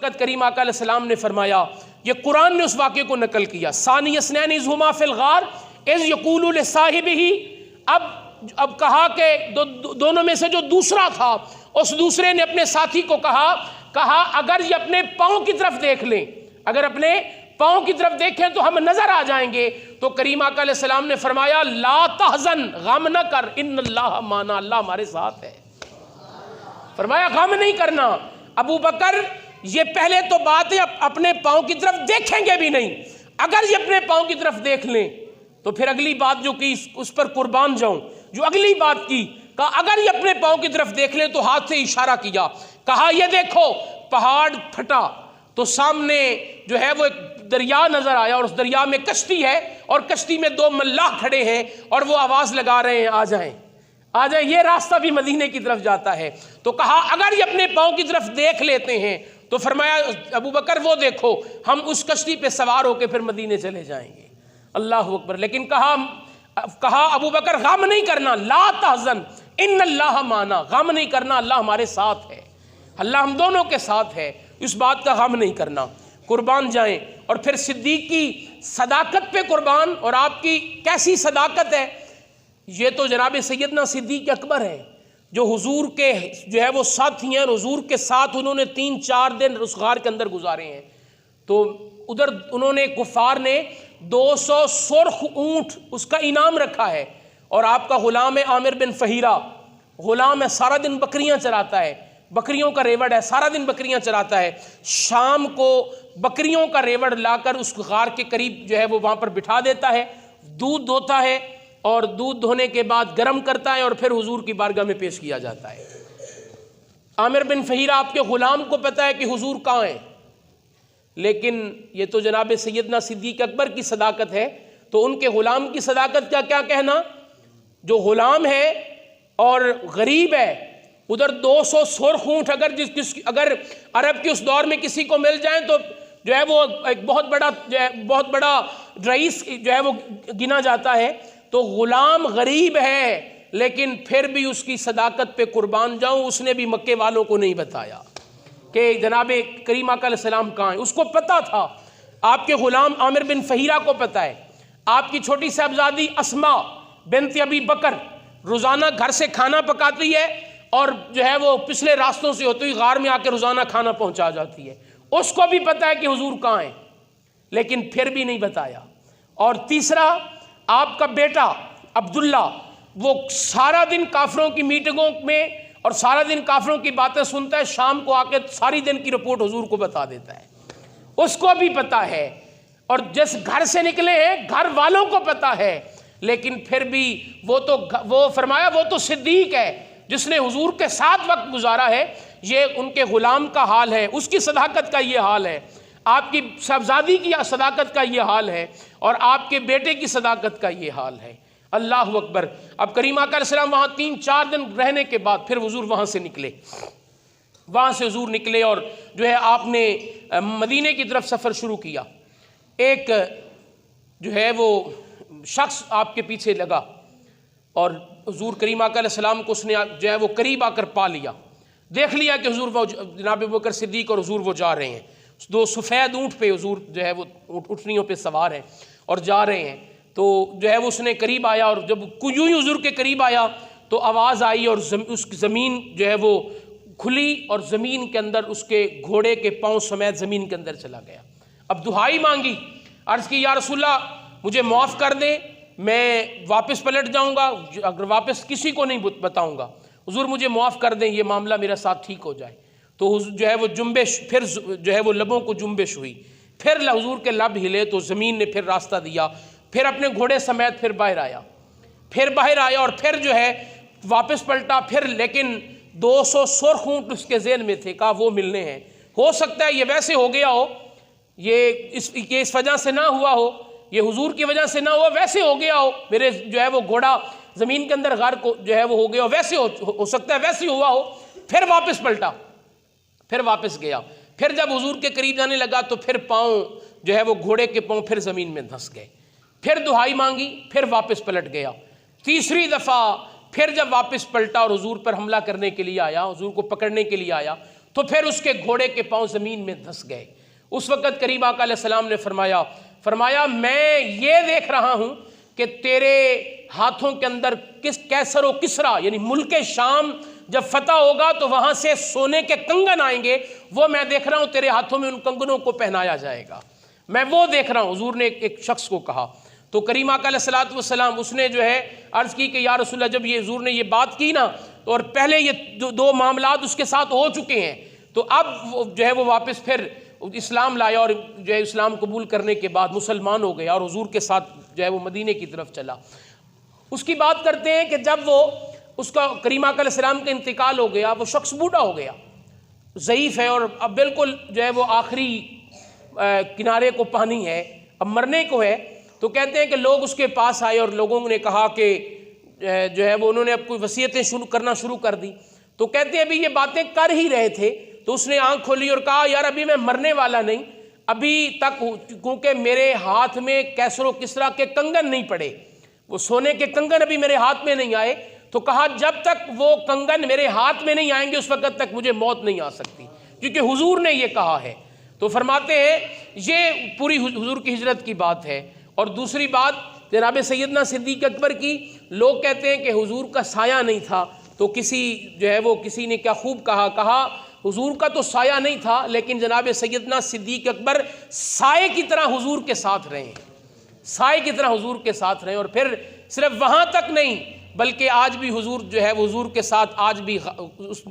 وقت کریم آقا علیہ السلام نے فرمایا، یہ قرآن نے اس واقعے کو نقل کیا، ثانی اثنین اذ ہما فی الغار اذ یقول لصاحبہ، اب کہا کہ دونوں میں سے جو دوسرا تھا اس دوسرے نے اپنے ساتھی کو کہا اگر یہ اپنے پاؤں کی طرف دیکھ لیں، اگر اپنے پاؤں کی طرف دیکھیں تو ہم نظر آ جائیں گے۔ تو کریم آقا علیہ السلام نے فرمایا لا تحزن، غم نہ کر، ان اللہ معنا، اللہ ہمارے ساتھ ہے۔ فرمایا غم نہیں کرنا۔ ابو بکر یہ پہلے تو بات ہے اپنے پاؤں کی طرف دیکھیں گے بھی نہیں، اگر یہ اپنے پاؤں کی طرف دیکھ لیں تو پھر اگلی بات جو کی اس پر قربان جاؤں، جو اگلی بات کی کہا اگر یہ اپنے پاؤں کی طرف دیکھ لیں، تو ہاتھ سے اشارہ کیا، کہا یہ دیکھو پہاڑ پھٹا تو سامنے جو ہے وہ ایک دریا نظر آیا، اور اس دریا میں کشتی ہے، اور کشتی میں دو ملاح کھڑے ہیں اور وہ آواز لگا رہے ہیں آ جائیں آ جائیں، یہ راستہ بھی مدینے کی طرف جاتا ہے۔ تو کہا اگر یہ اپنے پاؤں کی طرف دیکھ لیتے ہیں تو فرمایا ابو بکر وہ دیکھو ہم اس کشتی پہ سوار ہو کے پھر مدینے چلے جائیں گے۔ اللہ اکبر۔ لیکن کہا ابو بکر غم نہیں کرنا، لا تحزن ان اللہ معنا، غم نہیں کرنا، اللہ ہمارے ساتھ ہے، اللہ ہم دونوں کے ساتھ ہے، اس بات کا غم نہیں کرنا، قربان جائیں۔ اور پھر صدیق کی صداقت پہ قربان، اور آپ کی کیسی صداقت ہے، یہ تو جناب سیدنا صدیق اکبر ہیں جو حضور کے جو ہے وہ ساتھی ہیں، حضور کے ساتھ انہوں نے 3-4 دن اس غار کے اندر گزارے ہیں۔ تو ادھر انہوں نے کفار نے 200 سرخ اونٹ اس کا انعام رکھا ہے، اور آپ کا غلام ہے عامر بن فہیرہ، غلام ہے، سارا دن بکریاں چراتا ہے، بکریوں کا ریوڑ ہے، سارا دن بکریاں چراتا ہے، شام کو بکریوں کا ریوڑ لا کر اس غار کے قریب جو ہے وہ وہاں پر بٹھا دیتا ہے، دودھ دھوتا ہے، اور دودھ دھونے کے بعد گرم کرتا ہے اور پھر حضور کی بارگاہ میں پیش کیا جاتا ہے۔ عامر بن فہیرہ آپ کے غلام کو پتہ ہے کہ حضور کہاں ہیں، لیکن یہ تو جناب سیدنا صدیق اکبر کی صداقت ہے، تو ان کے غلام کی صداقت کا کیا کہنا، جو غلام ہے اور غریب ہے، ادھر 200 سرخ اونٹ اگر عرب کے اس دور میں کسی کو مل جائیں تو جو ہے وہ ایک بہت بڑا رئیس جو ہے وہ گنا جاتا ہے۔ تو غلام غریب ہے لیکن پھر بھی اس کی صداقت پہ قربان جاؤں، اس نے بھی مکے والوں کو نہیں بتایا کہ جناب کریم آقا علیہ السلام کہاں ہیں۔ اس کو پتہ تھا، آپ کے غلام عامر بن فہیرہ کو پتہ ہے، آپ کی چھوٹی صاحبزادی اسماء بنت ابی بکر روزانہ گھر سے کھانا پکاتی ہے، اور جو ہے وہ پچھلے راستوں سے ہوتی ہوئی غار میں آ کے روزانہ کھانا پہنچا جاتی ہے، اس کو بھی پتہ ہے کہ حضور کہاں ہیں، لیکن پھر بھی نہیں بتایا۔ اور تیسرا، آپ کا بیٹا عبداللہ، وہ سارا دن کافروں کی میٹنگوں میں اور سارا دن کافروں کی باتیں سنتا ہے، شام کو آ کے ساری دن کی رپورٹ حضور کو بتا دیتا ہے، اس کو بھی پتہ ہے، اور جس گھر سے نکلے ہیں گھر والوں کو پتہ ہے، لیکن پھر بھی وہ فرمایا وہ تو صدیق ہے جس نے حضور کے ساتھ وقت گزارا ہے، یہ ان کے غلام کا حال ہے، اس کی صداقت کا یہ حال ہے، آپ کی صاحبزادی کی صداقت کا یہ حال ہے، اور آپ کے بیٹے کی صداقت کا یہ حال ہے۔ اللہ اکبر۔ اب کریم آقا علیہ السلام وہاں 3-4 دن رہنے کے بعد پھر حضور وہاں سے حضور نکلے اور جو ہے آپ نے مدینے کی طرف سفر شروع کیا۔ ایک جو ہے وہ شخص آپ کے پیچھے لگا، اور حضور کریم آقا علیہ السلام کو اس نے جو ہے وہ قریب آ کر پا لیا، دیکھ لیا کہ حضور وہ جناب ابوبکر صدیق اور حضور وہ جا رہے ہیں، 2 سفید اونٹ پہ حضور جو ہے وہ اٹھنیوں پہ سوار ہیں اور جا رہے ہیں۔ تو جو ہے وہ اس نے قریب آیا، اور جب یوں ہی حضور کے قریب آیا تو آواز آئی، اور اس کی زمین جو ہے وہ کھلی، اور زمین کے اندر اس کے گھوڑے کے پاؤں سمیت زمین کے اندر چلا گیا۔ اب دعائی مانگی، عرض کی یا رسول اللہ مجھے معاف کر دیں، میں واپس پلٹ جاؤں گا، اگر واپس کسی کو نہیں بتاؤں گا، حضور مجھے معاف کر دیں، یہ معاملہ میرا ساتھ ٹھیک ہو جائے۔ تو جو ہے وہ جنبش، پھر جو ہے وہ لبوں کو جنبش ہوئی، پھر حضور کے لب ہلے تو زمین نے پھر راستہ دیا، پھر اپنے گھوڑے سمیت پھر باہر آیا اور پھر جو ہے واپس پلٹا، پھر لیکن 200 سرخ اونٹ اس کے ذہن میں تھے، کہا وہ ملنے ہیں، ہو سکتا ہے یہ ویسے ہو گیا ہو، یہ اس وجہ سے نہ ہوا ہو، یہ حضور کی وجہ سے نہ ہوا، ویسے ہو گیا ہو، میرے جو ہے وہ گھوڑا زمین کے اندر غار کو جو ہے وہ ہو گیا ہو، ویسے ہو سکتا ہے ویسے ہوا ہو۔ پھر واپس پلٹا، پھر واپس گیا، پھر جب حضور کے قریب جانے لگا تو پھر پاؤں جو ہے وہ گھوڑے کے پاؤں پھر زمین میں دھنس گئے، پھر دعائی مانگی، پھر واپس پلٹ گیا۔ تیسری دفعہ پھر جب واپس پلٹا اور حضور پر حملہ کرنے کے لیے آیا، حضور کو پکڑنے کے لیے آیا، تو پھر اس کے گھوڑے کے پاؤں زمین میں دھس گئے۔ اس وقت کریم آقا علیہ السلام نے فرمایا میں یہ دیکھ رہا ہوں کہ تیرے ہاتھوں کے اندر کیسر و کسرا یعنی ملک شام جب فتح ہوگا تو وہاں سے سونے کے کنگن آئیں گے، وہ میں دیکھ رہا ہوں تیرے ہاتھوں میں ان کنگنوں کو پہنایا جائے گا، میں وہ دیکھ رہا ہوں۔ حضور نے ایک شخص کو کہا تو کریم آقا علیہ السلام اس نے جو ہے عرض کی کہ یا رسول اللہ، جب یہ حضور نے یہ بات کی نا اور پہلے یہ دو معاملات اس کے ساتھ ہو چکے ہیں، تو اب جو ہے وہ واپس پھر اسلام لایا اور جو ہے اسلام قبول کرنے کے بعد مسلمان ہو گیا اور حضور کے ساتھ جو ہے وہ مدینے کی طرف چلا۔ اس کی بات کرتے ہیں کہ جب وہ اس کا کریم آقا علیہ السلام کا انتقال ہو گیا، وہ شخص بوڑھا ہو گیا، ضعیف ہے اور اب بالکل جو ہے وہ آخری کنارے کو پانی ہے، اب مرنے کو ہے۔ تو کہتے ہیں کہ لوگ اس کے پاس آئے اور لوگوں نے کہا کہ جو ہے وہ انہوں نے اب کوئی وصیتیں کرنا شروع کر دی۔ تو کہتے ہیں ابھی یہ باتیں کر ہی رہے تھے تو اس نے آنکھ کھولی اور کہا یار ابھی میں مرنے والا نہیں، ابھی تک کیونکہ میرے ہاتھ میں کیسر و کسرا کے کنگن نہیں پڑے، وہ سونے کے کنگن ابھی میرے ہاتھ میں نہیں آئے۔ تو کہا جب تک وہ کنگن میرے ہاتھ میں نہیں آئیں گے اس وقت تک مجھے موت نہیں آ سکتی، کیونکہ حضور نے یہ کہا ہے۔ تو فرماتے ہیں یہ پوری حضور کی ہجرت کی بات ہے۔ اور دوسری بات جناب سیدنا صدیق اکبر کی، لوگ کہتے ہیں کہ حضور کا سایہ نہیں تھا، تو کسی نے کیا خوب کہا حضور کا تو سایہ نہیں تھا لیکن جناب سیدنا صدیق اکبر سائے کی طرح حضور کے ساتھ رہے ہیں، سائے کی طرح حضور کے ساتھ رہے، اور پھر صرف وہاں تک نہیں بلکہ آج بھی حضور جو ہے حضور کے ساتھ آج بھی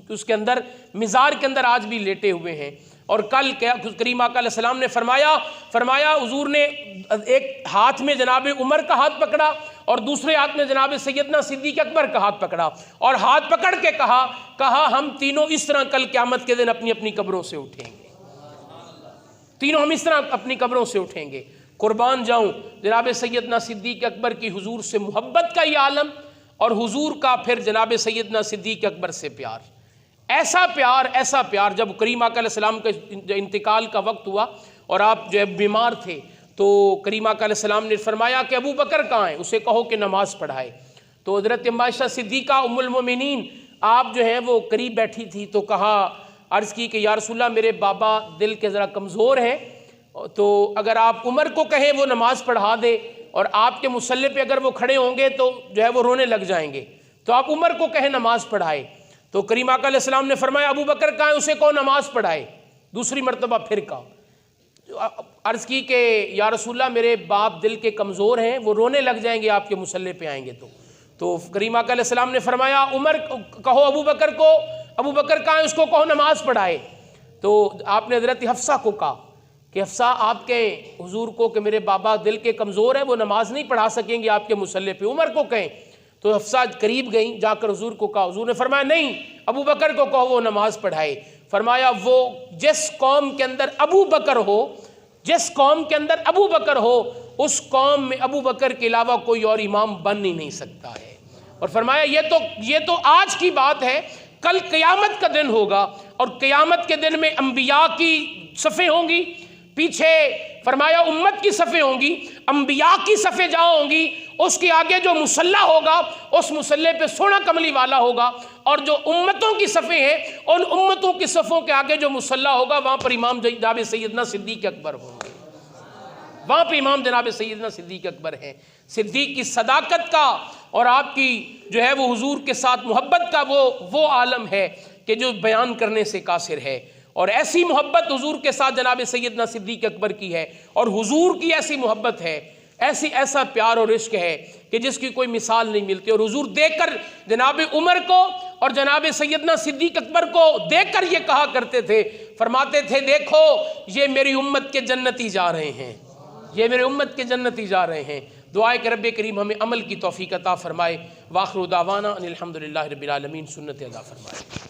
اس کے اندر مزار کے اندر آج بھی لیٹے ہوئے ہیں۔ اور کل کریم آقا علیہ السلام نے فرمایا حضور نے ایک ہاتھ میں جناب عمر کا ہاتھ پکڑا اور دوسرے ہاتھ میں جناب سیدنا صدیق اکبر کا ہاتھ پکڑا اور ہاتھ پکڑ کے کہا ہم تینوں اس طرح کل قیامت کے دن اپنی اپنی قبروں سے اٹھیں گے، تینوں ہم اس طرح اپنی قبروں سے اٹھیں گے۔ قربان جاؤں جناب سیدنا صدیق اکبر کی حضور سے محبت کا یہ عالم اور حضور کا پھر جناب سیدنا صدیق اکبر سے پیار، ایسا پیار جب کریم آقا علیہ السلام کا انتقال کا وقت ہوا اور آپ جو ہے بیمار تھے تو کریم آقا علیہ السلام نے فرمایا کہ ابو بکر کہاں ہیں، اسے کہو کہ نماز پڑھائے۔ تو حضرت عائشہ صدیقہ ام المومنین آپ جو ہیں وہ قریب بیٹھی تھی تو عرض کی کہ یا رسول اللہ میرے بابا دل کے ذرا کمزور ہیں، تو اگر آپ عمر کو کہیں وہ نماز پڑھا دے اور آپ کے مصلی پہ اگر وہ کھڑے ہوں گے تو جو ہے وہ رونے لگ جائیں گے، تو آپ عمر کو کہیں نماز پڑھائے۔ تو کریم آقا علیہ السلام نے فرمایا ابو بکر کہاں ہے، اسے کہو نماز پڑھائے۔ دوسری مرتبہ پھر کہا، عرض کی کہ یا رسول اللہ میرے باپ دل کے کمزور ہیں، وہ رونے لگ جائیں گے آپ کے مصلی پہ آئیں گے تو کریم آقا علیہ السلام نے فرمایا عمر کہو ابو بکر کہاں ہے، اس کو کہو نماز پڑھائے۔ تو آپ نے حضرت حفصہ کو کہا کہ حفصہ آپ کہیں حضور کو کہ میرے بابا دل کے کمزور ہیں، وہ نماز نہیں پڑھا سکیں گے آپ کے مصلی پہ، عمر کو کہیں۔ تو حفصہ قریب گئیں، جا کر حضور کو کہا، حضور نے فرمایا نہیں ابو بکر کو کہو وہ نماز پڑھائے۔ فرمایا وہ جس قوم کے اندر ابو بکر ہو اس قوم میں ابو بکر کے علاوہ کوئی اور امام بن ہی نہیں سکتا ہے۔ اور فرمایا یہ تو آج کی بات ہے، کل قیامت کا دن ہوگا اور قیامت کے دن میں انبیاء کی صفیں ہوں گی، پیچھے فرمایا امت کی صفیں ہوں گی، انبیاء کی صفیں جہاں ہوں گی، اس کے آگے جو مصلی ہوگا اس مصلی پہ سونا کملی والا ہوگا، اور جو امتوں کی صفیں ہیں ان امتوں کی صفوں کے آگے جو مصلی ہوگا وہاں پر امام جناب سیدنا صدیق اکبر ہوں گے، وہاں پہ امام جناب سیدنا صدیق اکبر ہیں۔ صدیق کی صداقت کا اور آپ کی جو ہے وہ حضور کے ساتھ محبت کا وہ عالم ہے کہ جو بیان کرنے سے قاصر ہے، اور ایسی محبت حضور کے ساتھ جناب سیدنا صدیق اکبر کی ہے، اور حضور کی ایسی محبت ہے، ایسا پیار اور عشق ہے کہ جس کی کوئی مثال نہیں ملتی۔ اور حضور دیکھ کر جناب عمر کو اور جناب سیدنا صدیق اکبر کو دیکھ کر یہ کہا کرتے تھے، فرماتے تھے دیکھو یہ میری امت کے جنتی جا رہے ہیں، یہ میرے امت کے جنتی جا رہے ہیں۔ دعائے کہ رب کریم ہمیں عمل کی توفیق عطا فرمائے۔ وآخر دعوانا ان الحمدللہ رب العالمین، سنت ادا فرمائے۔